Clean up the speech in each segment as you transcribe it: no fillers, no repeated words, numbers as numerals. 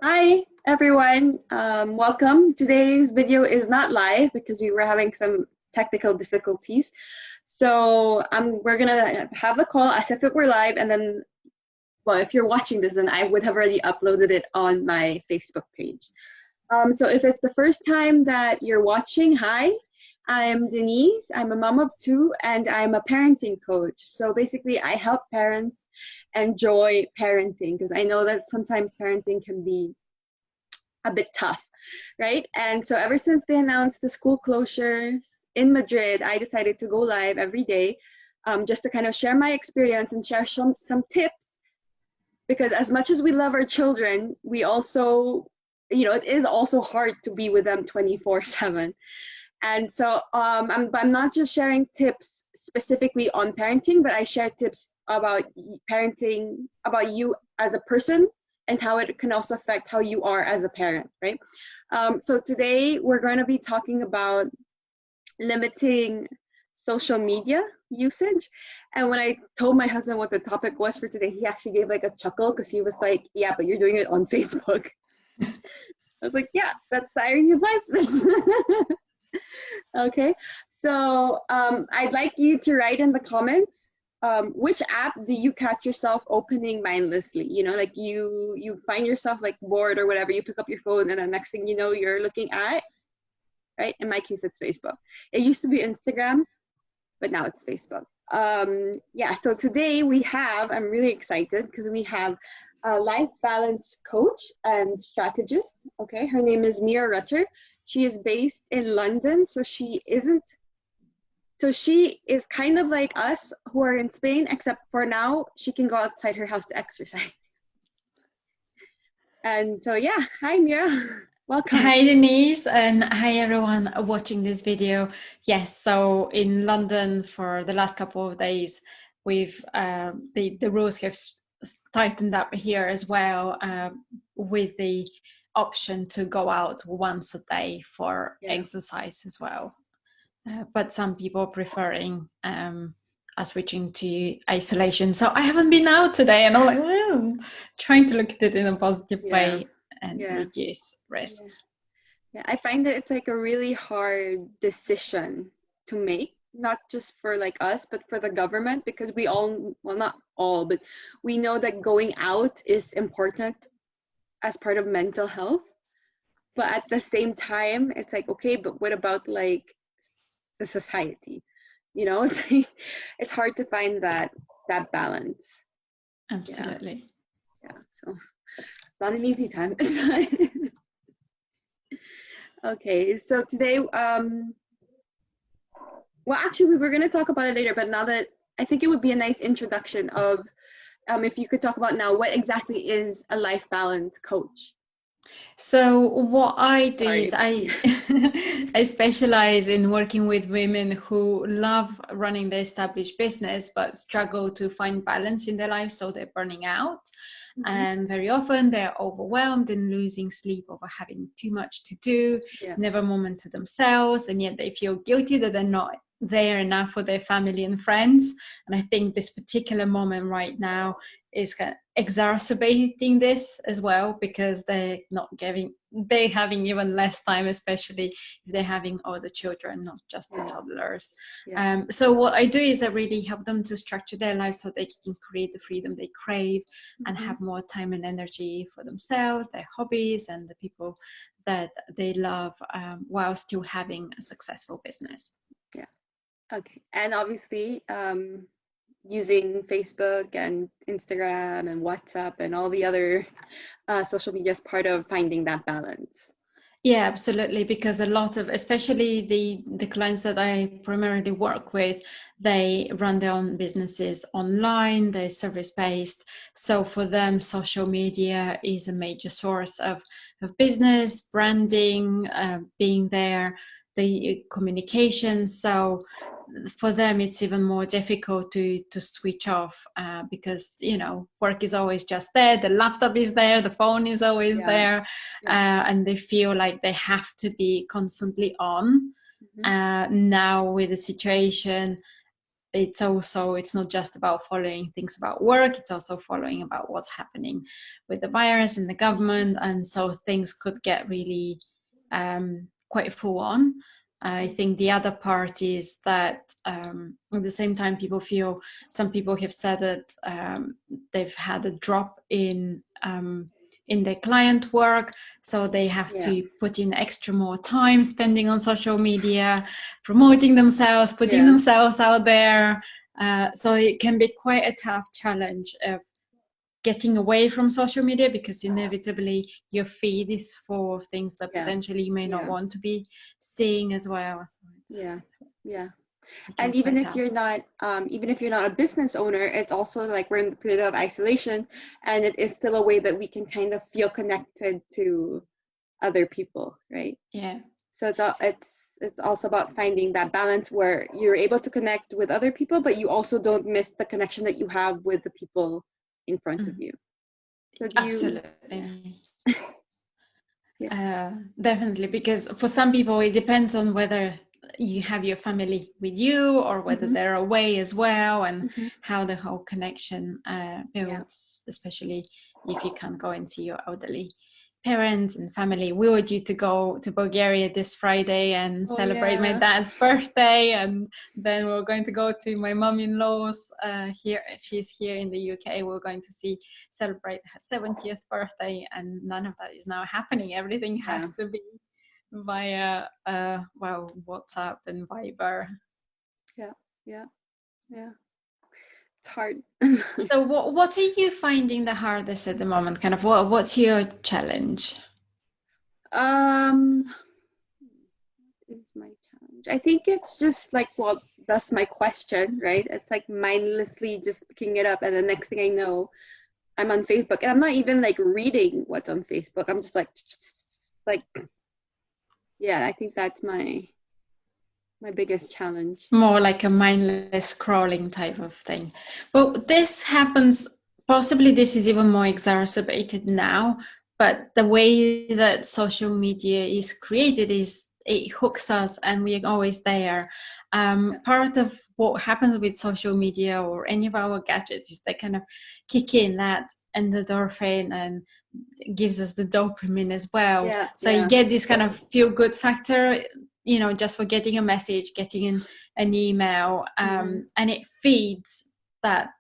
Hi everyone, welcome. Today's video is not live because we were having some technical difficulties. So we're gonna have the call as if it were live, and then, well, if you're watching this, then I would have already uploaded it on my Facebook page. So if it's the first time that you're watching, hi, I'm Denise. I'm a mom of two, and I'm a parenting coach. So basically, I help parents enjoy parenting because I know that sometimes parenting can be a bit tough, right? And so ever since they announced the school closures in Madrid, I decided to go live every day, just to kind of share my experience and share some tips. Because as much as we love our children, we also, it is also hard to be with them 24/7. And so I'm not just sharing tips specifically on parenting, but I share tips about parenting, about you as a person, and how it can also affect how you are as a parent, right? So today we're going to be talking about limiting social media usage. And when I told my husband what the topic was for today, he actually gave like a chuckle because he was like, yeah, but you're doing it on Facebook. I was like, yeah, that's the irony of life. Okay, so I'd like you to write in the comments, which app do you catch yourself opening mindlessly? Like you find yourself like bored or whatever, you pick up your phone and the next thing you know you're looking at, right? In my case, it's Facebook. It used to be Instagram, but now it's Facebook. Yeah, so today I'm really excited because we have a life balance coach and strategist. Okay, her name is Mira Rutter. She is based in London, so she is kind of like us who are in Spain, except for now she can go outside her house to exercise. And so yeah, hi Mira, welcome. Hi Denise, and hi everyone watching this video. Yes, so in London for the last couple of days, we've the rules have tightened up here as well, with the option to go out once a day for exercise as well. But some people preferring are switching to isolation. So I haven't been out today, and I'm like, trying to look at it in a positive way and reduce risks. Yeah, I find that it's like a really hard decision to make, not just for like us, but for the government, because we all, well, not all, but we know that going out is important as part of mental health. But at the same time, it's like, okay, but what about like the society? It's like, it's hard to find that balance. Absolutely. Yeah. So it's not an easy time. Okay, so today, well, actually, we were going to talk about it later, but now that I think it would be a nice introduction of, if you could talk about now, what exactly is a life balance coach? So what I do is I I specialize in working with women who love running their established business but struggle to find balance in their life, so they're burning out. And very often they're overwhelmed and losing sleep over having too much to do, never a moment to themselves, and yet they feel guilty that they're not there enough for their family and friends. And I think this particular moment right now is exacerbating this as well, because they're having even less time, especially if they're having other children, not just the toddlers. So what I do is I really help them to structure their life so they can create the freedom they crave and have more time and energy for themselves, their hobbies, and the people that they love, while still having a successful business. Yeah. Okay. And obviously, using Facebook and Instagram and WhatsApp and all the other social media is part of finding that balance. Yeah, absolutely. Because a lot of, especially the clients that I primarily work with, they run their own businesses online, they're service-based. So for them, social media is a major source of business, branding, being there, the communication. So for them it's even more difficult to switch off, because work is always just there, the laptop is there, the phone is always there, and they feel like they have to be constantly on. Now with the situation, it's not just about following things about work, it's also following about what's happening with the virus and the government, and so things could get really quite full on. I think the other part is that at the same time, some people have said that they've had a drop in their client work, so they have to put in extra more time spending on social media, promoting themselves, putting themselves out there. So it can be quite a tough challenge of getting away from social media, because inevitably your feed is full of things that potentially you may not want to be seeing as well. So and even if you're not a business owner, it's also like we're in the period of isolation, and it is still a way that we can kind of feel connected to other people, right? So it's also about finding that balance where you're able to connect with other people, but you also don't miss the connection that you have with the people in front of you. So absolutely. Definitely, because for some people it depends on whether you have your family with you or whether they're away as well, and how the whole connection builds, especially if you can't go and see your elderly parents and family. We were due to go to Bulgaria this Friday and celebrate my dad's birthday, and then we're going to go to my mum-in-law's here. She's here in the UK. We're going to celebrate her 70th birthday, and none of that is now happening. Everything has to be via WhatsApp and Viber. It's hard. So what are you finding the hardest at the moment? Kind of what's your challenge? Is my challenge? I think it's just like, well, that's my question, right? It's like mindlessly just picking it up, and the next thing I know, I'm on Facebook, and I'm not even like reading what's on Facebook. I'm just like I think that's my biggest challenge. More like a mindless scrolling type of thing. Well, this happens, possibly this is even more exacerbated now, but the way that social media is created is it hooks us and we're always there. Part of what happens with social media or any of our gadgets is they kind of kick in that endorphin and gives us the dopamine as well. So you get this kind of feel good factor, just for getting a message, getting an email, and it feeds that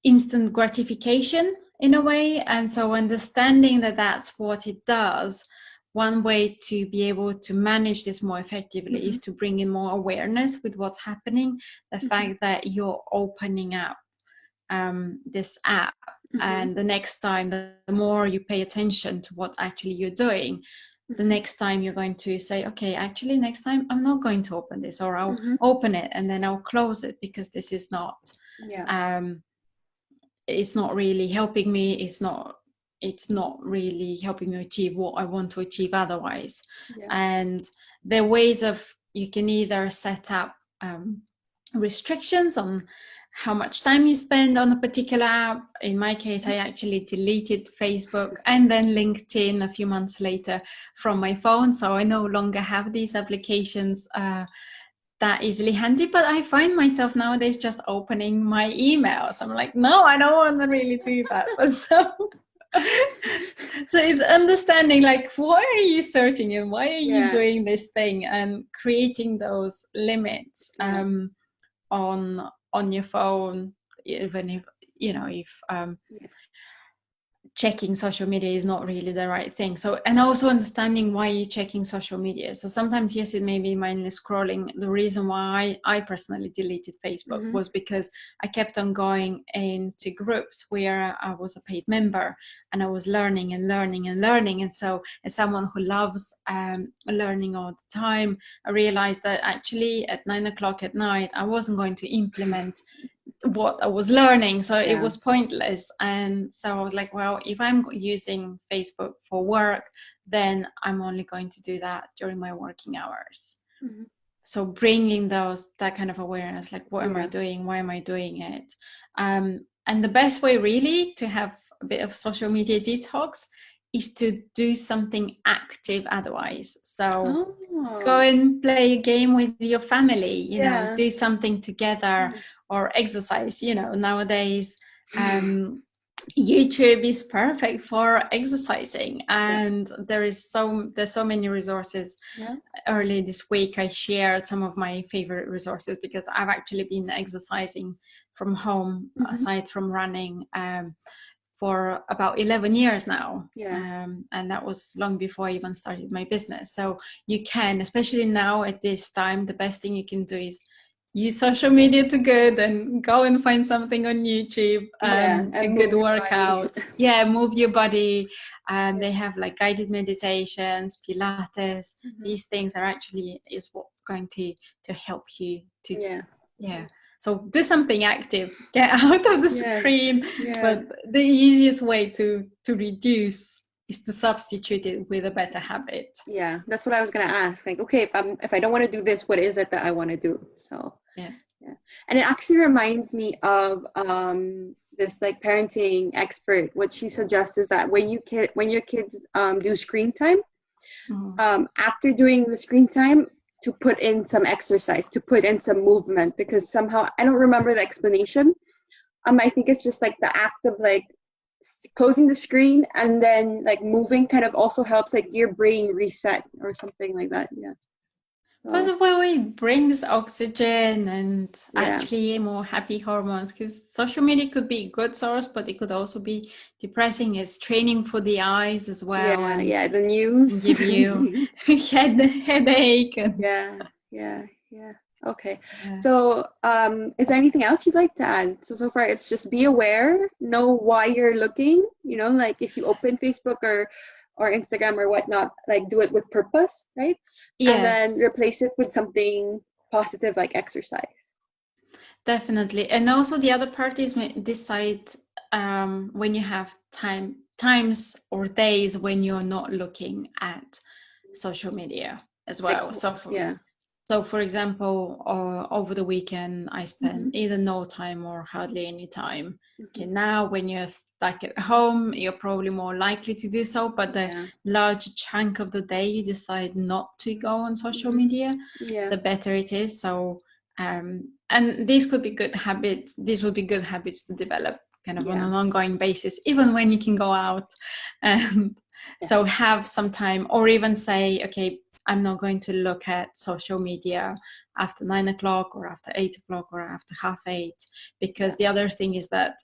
instant gratification in a way. And so understanding that that's what it does, one way to be able to manage this more effectively is to bring in more awareness with what's happening. The fact that you're opening up this app, and the next time, the more you pay attention to what actually you're doing, the next time you're going to say, okay, actually next time I'm not going to open this, or I'll open it and then I'll close it, because this is not it's not really helping me. It's not really helping me achieve what I want to achieve otherwise. And there are ways of, you can either set up restrictions on how much time you spend on a particular app. In my case, I actually deleted Facebook and then LinkedIn a few months later from my phone, so I no longer have these applications that easily handy. But I find myself nowadays just opening my emails. I'm like, no, I don't want to really do that. But so it's understanding, like, why are you searching and why are you doing this thing, and creating those limits on your phone, even if checking social media is not really the right thing. So, and also understanding why you're checking social media. So sometimes, yes, it may be mindless scrolling. The reason why I personally deleted Facebook was because I kept on going into groups where I was a paid member, and I was learning and learning and learning. And so, as someone who loves learning all the time, I realized that actually at 9 o'clock at night, I wasn't going to implement what I was learning, so it was pointless. And so I was like, well, if I'm using Facebook for work, then I'm only going to do that during my working hours. So bringing that kind of awareness, like, what am I doing, why am I doing it, and the best way really to have a bit of social media detox is to do something active otherwise. So go Oh, and play a game with your family, yeah. do something together, or exercise. Nowadays, YouTube is perfect for exercising, Yeah. and there's so many resources. Yeah. Early this week, I shared some of my favorite resources because I've actually been exercising from home, Mm-hmm. aside from running, for about 11 years now. Yeah. And that was long before I even started my business. So you can, especially now at this time, the best thing you can do is use social media to good and go and find something on YouTube, Yeah. a And good move your body. workout. Yeah, move your body. Yeah. They have like guided meditations, Pilates. Mm-hmm. These things are actually is what's going to help you to, Yeah. yeah. So do something active, get out of the Yeah. screen. Yeah. But the easiest way to reduce is to substitute it with a better habit. Yeah. That's what I was gonna ask. Like, okay, if I don't want to do this, what is it that I want to do? So Yeah. yeah. And it actually reminds me of this like parenting expert. What she suggests is that when your kids do screen time, after doing the screen time, to put in some exercise, to put in some movement, because somehow I don't remember the explanation. I think it's just like the act of like closing the screen and then like moving kind of also helps like your brain reset or something like that. Yeah. Because So of where it brings oxygen and yeah. actually more happy hormones. Because social media could be a good source, but it could also be depressing. It's training for the eyes as well, Yeah, and yeah, the news. give you headache. And Yeah, yeah, yeah. Okay. So, is there anything else you'd like to add? So far it's just be aware, know why you're looking, like if you open Facebook or Instagram or whatnot, like do it with purpose, right? And then yes, replace it with something positive like exercise. definitely. And also the other part is decide when you have times or days when you're not looking at social media as Like, well. yeah. So for example, over the weekend, I Mm-hmm. spend either no time or hardly any time. Mm-hmm. Okay, now when you're stuck at home, you're probably more likely to do so, but the Yeah. large chunk of the day you decide not to go on social Mm-hmm. media, Yeah. the better it is. So, and these could be good habits. These would be good habits to develop kind of on Yeah. an ongoing basis, even when you can go out. And Yeah. so have some time, or even say, okay, I'm not going to look at social media after 9 o'clock or after 8 o'clock or after 8:30, because the other thing is that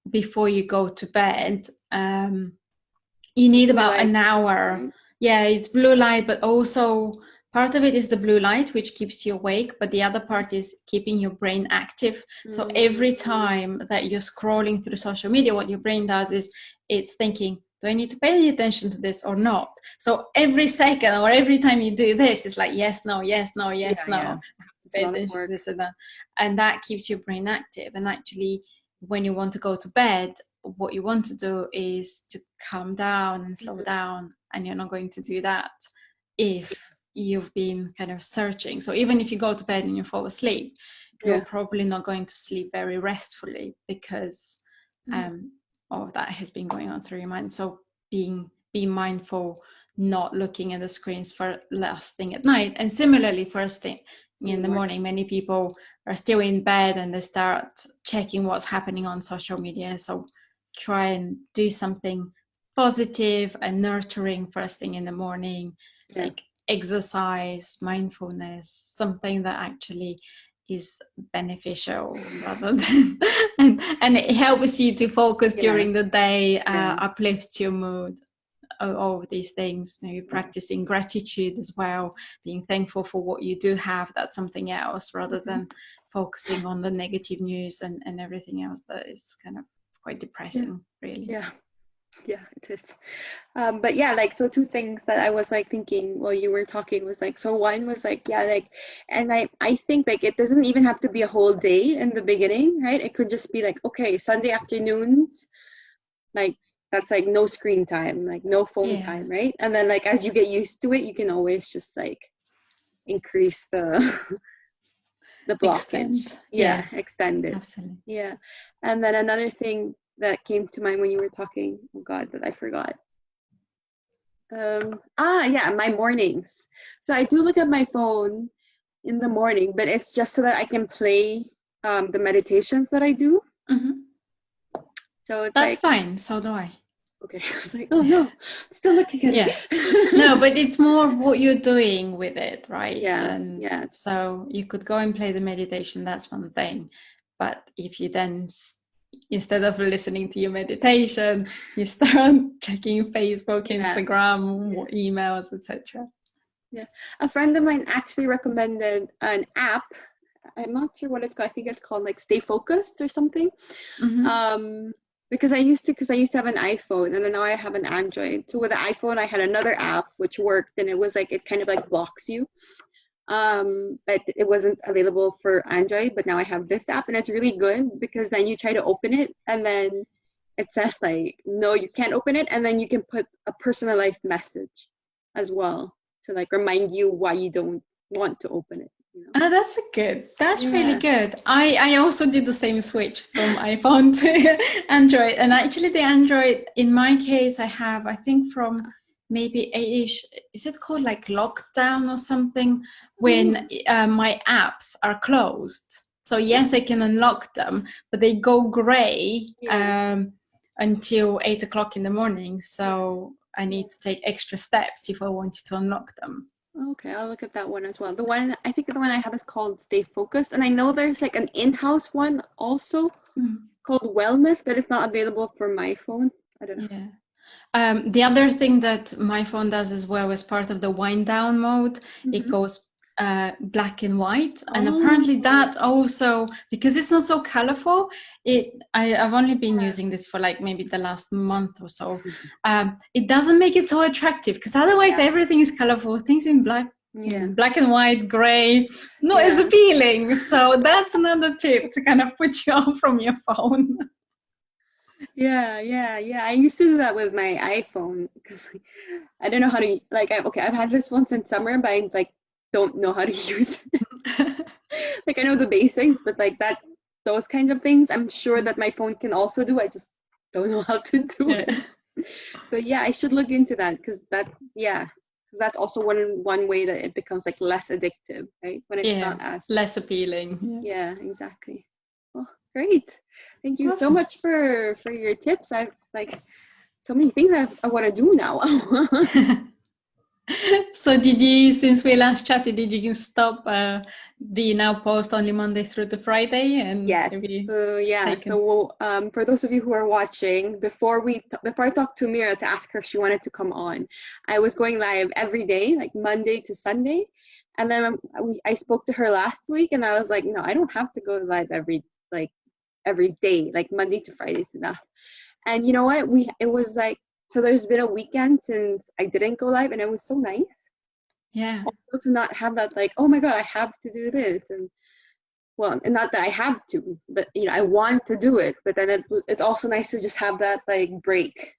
before you go to bed, you The need blue about light, an hour. right? Yeah, it's blue light, but also part of it is the blue light, which keeps you awake, but the other part is keeping your brain active. So every Mm-hmm. time that you're scrolling through social media, what your brain does is it's thinking, do I need to pay attention to this or not? So every second or every time you do this, it's like, yes, no, yes, no, yes, Yeah, no. yeah. I have to It's a pay lot of attention to work. this and that. And that keeps your brain active. And actually, when you want to go to bed, what you want to do is to calm down and slow Mm-hmm. down, and you're not going to do that if you've been kind of searching. So even if you go to bed and you fall asleep, you're Yeah. probably not going to sleep very restfully because all of that has been going on through your mind. So be mindful, not looking at the screens for last thing at night, and similarly first thing in the morning. Many people are still in bed and they start checking what's happening on social media. So try and do something positive and nurturing first thing in the morning, Yeah. like exercise, mindfulness, something that actually is beneficial rather than and it helps you to focus Yeah. during the day, Yeah. uplifts your mood, all of these things. Maybe practicing gratitude as well, being thankful for what you do have, that's something else, rather than focusing on the negative news and everything else that is kind of quite depressing, really. Yeah. Yeah, it is. But yeah, like, so two things that I was like thinking while you were talking was like, so one was like, yeah, like, and I think like it doesn't even have to be a whole day in the beginning, right? It could just be like, okay, Sunday afternoons, like that's like no screen time, like no phone Yeah, time, right? And then like as you get used to it, you can always just like increase the the blockage. extend. Yeah, Yeah, extend it. absolutely. Yeah. And then another thing that came to mind when you were talking, oh God, that I forgot. Yeah, my mornings. So I do look at my phone in the morning, but it's just so that I can play the meditations that I do. Mm-hmm. So it's That's like, fine. So do I. okay, I was like, oh no, still looking at Yeah. it. No, but it's more what you're doing with it, right? Yeah, And yeah, so you could go and play the meditation, that's one thing. But if you then, instead of listening to your meditation, you start checking Facebook, yeah, Instagram, yeah. emails, etc. Yeah. A friend of mine actually recommended an app. I'm not sure what it's called. I think it's called like Stay Focused or something. Mm-hmm. Because I used to have an iPhone and then now I have an Android. So with the iPhone, I had another app which worked and it was like it kind of like blocks you. But it wasn't available for Android. But now I have this app and it's really good because then you try to open it and then it says like no, you can't open it, and then you can put a personalized message as well to like remind you why you don't want to open it, you know. Oh, that's good. That's really Yeah. good. I also did the same switch from iPhone to Android. And actually the Android, in my case, I think from maybe eight-ish, is it called like lockdown or something? When my apps are closed. So yes, I can unlock them, but they go gray Yeah. until 8 o'clock in the morning. Yeah. So I need to take extra steps if I wanted to unlock them. Okay, I'll look at that one as well. I think the one I have is called Stay Focused, and I know there's like an in-house one also called Wellness, but it's not available for my phone. I don't know. Yeah. The other thing that my phone does as well as part of the wind down mode, it Mm-hmm. goes black and white, and Oh, apparently that also, because it's not so colorful, I've only been yeah. using this for like maybe the last month or so. It doesn't make it so attractive because otherwise Yeah. everything is colorful. Things in Yeah. black and white, gray, not as Yeah. appealing. So that's another tip to kind of put you off from your phone. Yeah. I used to do that with my iPhone because I don't know how to like. I've had this one since summer, but I like don't know how to use it. Like I know the basics, but like those kinds of things, I'm sure that my phone can also do. I just don't know how to do Yeah. it. But yeah, I should look into that because that's also one way that it becomes like less addictive, right? When it's Yeah, not as less appealing. yeah, exactly. Well, great. Thank you so Awesome. much for your tips. I've like so many things I want to do now. So did you, since we last chatted, did you stop? Do you now post only Monday through to Friday? And Yes. have you So yeah. taken? So for those of you who are watching, before I talked to Mira to ask her if she wanted to come on, I was going live every day, like Monday to Sunday, and then I spoke to her last week, and I was like, no, I don't have to go live every day, like Monday to Friday is enough. And you know what? It was like so. There's been a weekend since I didn't go live, and it was so nice Yeah, also to not have that like, oh my god, I have to do this and well, and not that I have to, but you know, I want to do it. But then it's also nice to just have that like break.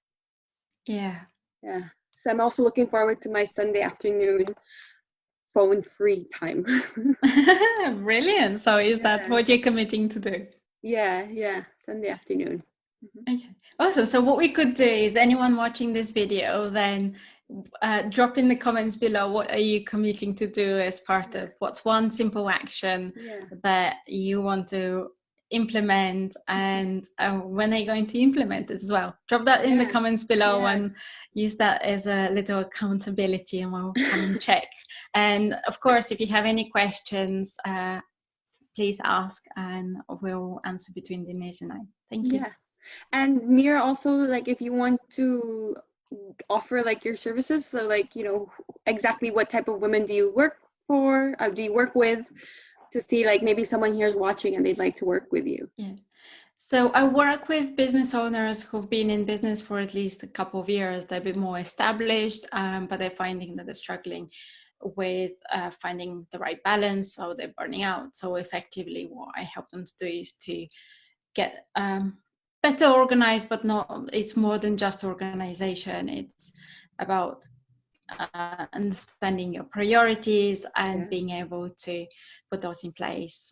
yeah. Yeah. So I'm also looking forward to my Sunday afternoon phone-free time. Brilliant. So is that Yeah. what you're committing to do? Yeah. Sunday afternoon. Mhm. Okay. Awesome. So what we could do is anyone watching this video, then drop in the comments below what are you committing to do as part Yeah. of what's one simple action Yeah. that you want to implement, and when are you going to implement it as well. Drop that in the Yeah. comments below Yeah. and use that as a little accountability, and we'll come and check. And of course, if you have any questions, please ask and we'll answer between Denise and I. Thank you. Yeah. And Mira, also like if you want to offer like your services, so like, you know, exactly what type of women do you work for? Do you work with to see like maybe someone here is watching and they'd like to work with you? Yeah. So I work with business owners who've been in business for at least a couple of years. They're a bit more established, but they're finding that they're struggling with finding the right balance, so they're burning out. So effectively, what I help them to do is to get better organized, but not. It's more than just organization. It's about understanding your priorities and being able to put those in place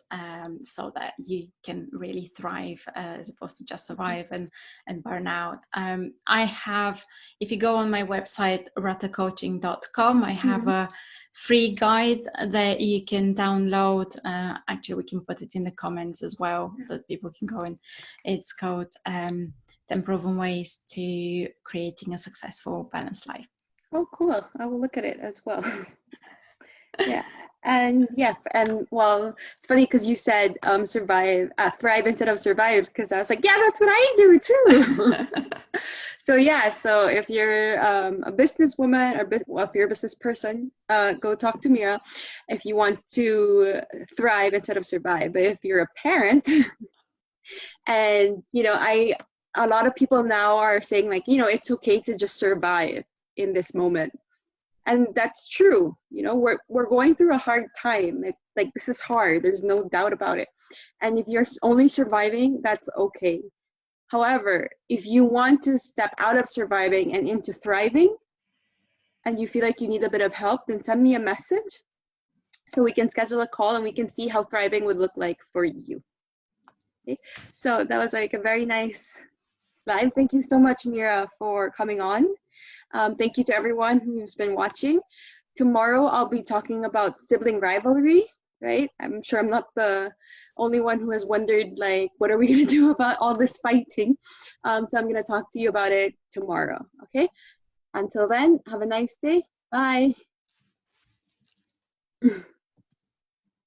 so that you can really thrive as opposed to just survive and burn out. I have, if you go on my website, ruttercoaching.com, I have a free guide that you can download. Actually, we can put it in the comments as well, that people can go in. It's called 10 Proven Ways to Creating a Successful, Balanced Life. Oh, cool. I will look at it as well. Yeah. And well, it's funny because you said thrive instead of survive, because I was like, yeah, that's what I do too. So yeah, so if you're a businesswoman or if you're a business person, go talk to Mira if you want to thrive instead of survive. But if you're a parent, and a lot of people now are saying, like, it's okay to just survive in this moment. And that's true. We're going through a hard time. It's like, this is hard. There's no doubt about it. And if you're only surviving, that's okay. However, if you want to step out of surviving and into thriving, and you feel like you need a bit of help, then send me a message so we can schedule a call and we can see how thriving would look like for you. Okay? So that was like a very nice live. Thank you so much, Mira, for coming on. Thank you to everyone who's been watching. Tomorrow I'll be talking about sibling rivalry, right? I'm sure I'm not the only one who has wondered, like, what are we going to do about all this fighting? So I'm going to talk to you about it tomorrow, okay? Until then, have a nice day. Bye.